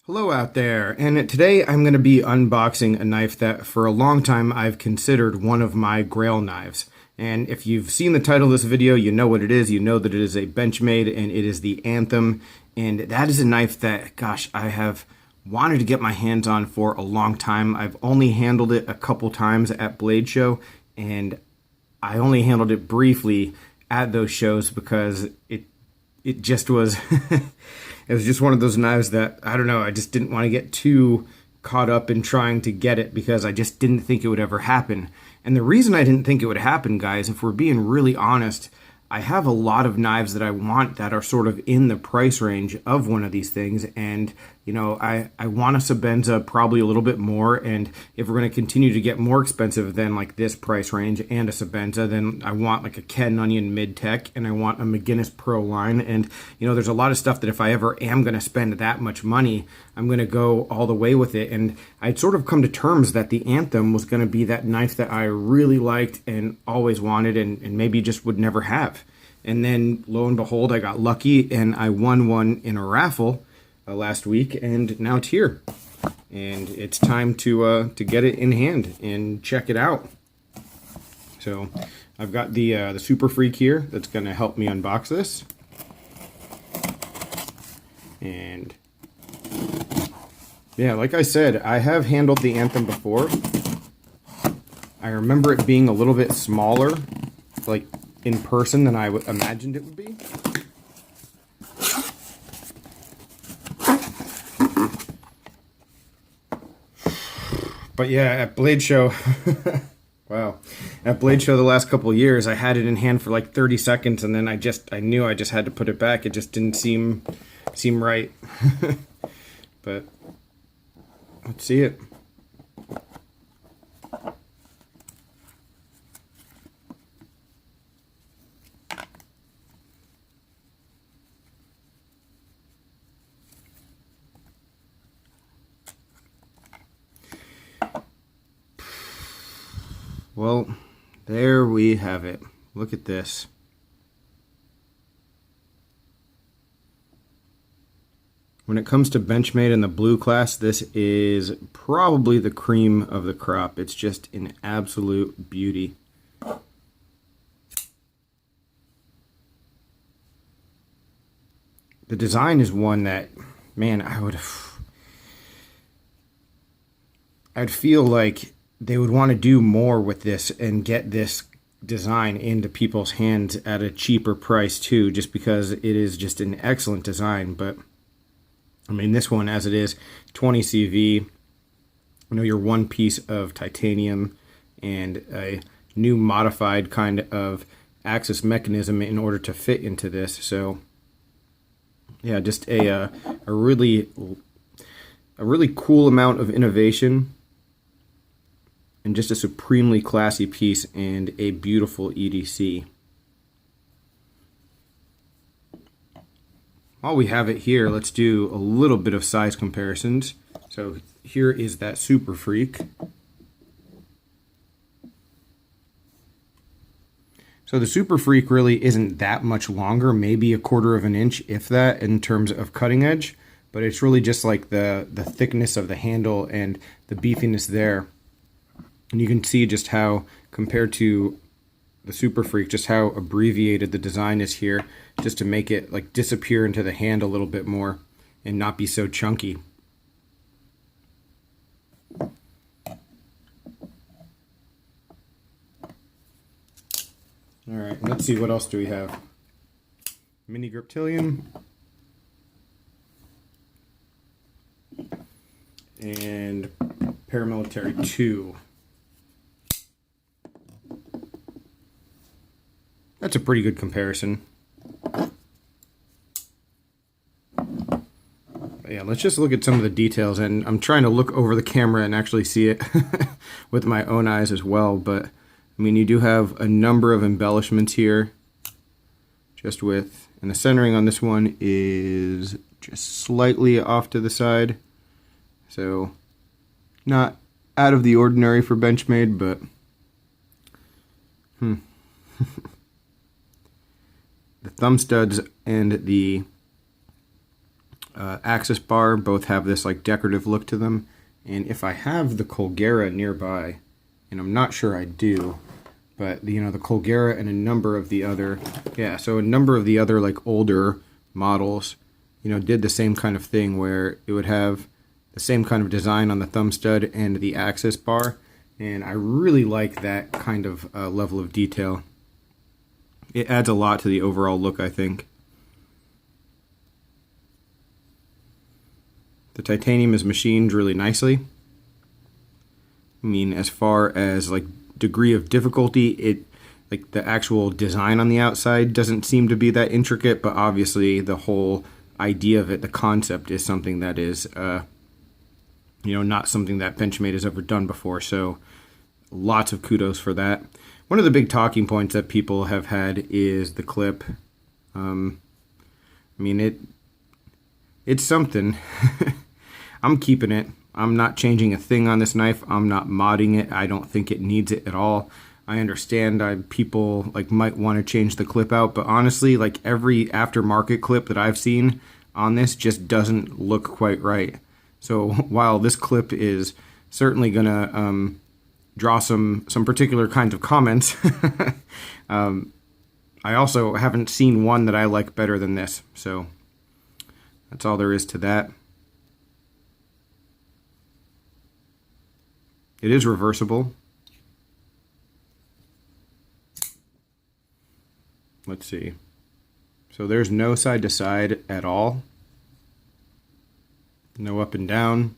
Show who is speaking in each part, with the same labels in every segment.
Speaker 1: Hello out there, and today I'm going to be unboxing a knife that for a long time I've considered one of my grail knives. And if you've seen the title of this video, you know what it is. You know that it is a Benchmade and it is the Anthem. And that is a knife that, gosh, I have wanted to get my hands on for a long time. I've only handled it a couple times at Blade Show, and I only handled it briefly at those shows because it just was it was just one of those knives that, I don't know, I just didn't want to get too caught up in trying to get it because I just didn't think it would ever happen. And the reason I didn't think it would happen, guys, if we're being really honest, I have a lot of knives that I want that are sort of in the price range of one of these things. And, you know, I want a Sebenza probably a little bit more. And if we're going to continue to get more expensive than like this price range and a Sebenza, then I want like a Ken Onion Mid-Tech and I want a McGinnis Pro line. And, you know, there's a lot of stuff that if I ever am going to spend that much money, I'm going to go all the way with it. And I'd sort of come to terms that the Anthem was going to be that knife that I really liked and always wanted and maybe just would never have. And then, lo and behold, I got lucky and I won one in a raffle last week, and now it's here. And it's time to get it in hand and check it out. So I've got the Super Freak here that's going to help me unbox this. And yeah, like I said, I have handled the Anthem before. I remember it being a little bit smaller, like in person, than I imagined it would be. But yeah, at Blade Show, wow, at Blade Show the last couple of years, I had it in hand for like 30 seconds, and then I knew I just had to put it back. It just didn't seem right. But let's see it. Well, there we have it. Look at this. When it comes to Benchmade in the blue class, this is probably the cream of the crop. It's just an absolute beauty. The design is one that, man, I'd feel like they would want to do more with this and get this design into people's hands at a cheaper price too, just because it is just an excellent design. But I mean, this one as it is, 20 CV, you know, your one piece of titanium and a new modified kind of axis mechanism in order to fit into this. So yeah, just a really cool amount of innovation. And just a supremely classy piece and a beautiful EDC. While we have it here, let's do a little bit of size comparisons. So here is that Super Freak. So the Super Freak really isn't that much longer, maybe 1/4 of an inch, if that, in terms of cutting edge. But it's really just like the thickness of the handle and the beefiness there. And you can see just how, compared to the Super Freak, just how abbreviated the design is here, just to make it like disappear into the hand a little bit more and not be so chunky. All right, let's see, what else do we have? Mini Griptilium. And Paramilitary 2. That's a pretty good comparison. But yeah, let's just look at some of the details, and I'm trying to look over the camera and actually see it with my own eyes as well. But I mean, you do have a number of embellishments here, just with, and the centering on this one is just slightly off to the side, so not out of the ordinary for Benchmade, but the thumb studs and the axis bar both have this like decorative look to them. And if I have the Colgera nearby, and I'm not sure I do, but the Colgera and a number of the other, so a number of the other like older models, did the same kind of thing where it would have the same kind of design on the thumb stud and the axis bar. And I really like that kind of level of detail. It adds a lot to the overall look, I think. The titanium is machined really nicely. I mean, as far as like degree of difficulty, like the actual design on the outside doesn't seem to be that intricate, but obviously the whole idea of it, the concept, is something that is not something that Benchmade has ever done before. So lots of kudos for that. One of the big talking points that people have had is the clip. I mean, it's something. I'm keeping it. I'm not changing a thing on this knife. I'm not modding it. I don't think it needs it at all. I understand people like might want to change the clip out, but honestly, like every aftermarket clip that I've seen on this just doesn't look quite right. So while this clip is certainly gonna draw some particular kinds of comments, I also haven't seen one that I like better than this. So that's all there is to that. It is reversible. Let's see. So there's no side to side at all. No up and down.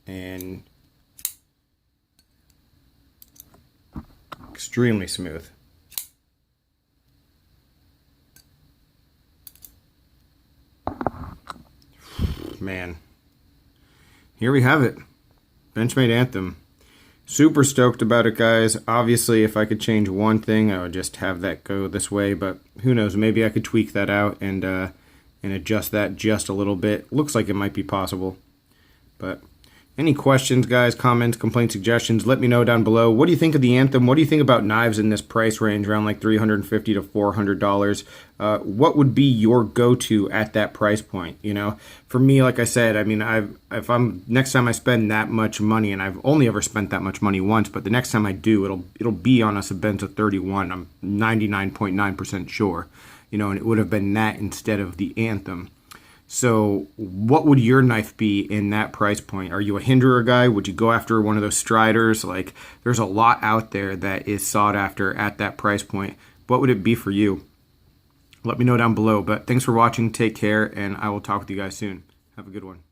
Speaker 1: And extremely smooth. Man. Here we have it. Benchmade Anthem. Super stoked about it, guys. Obviously, if I could change one thing, I would just have that go this way, but who knows, maybe I could tweak that out and adjust that just a little bit. Looks like it might be possible. But any questions, guys, comments, complaints, suggestions, let me know down below. What do you think of the Anthem? What do you think about knives in this price range, around like $350 to $400? What would be your go-to at that price point? For me, like I said, I mean, next time I spend that much money, and I've only ever spent that much money once, but the next time I do, it'll be on a Sebenza 31. I'm 99.9% sure, and it would have been that instead of the Anthem. So what would your knife be in that price point? Are you a hinderer guy? Would you go after one of those Striders? Like, there's a lot out there that is sought after at that price point. What would it be for you? Let me know down below. But thanks for watching. Take care, and I will talk with you guys soon. Have a good one.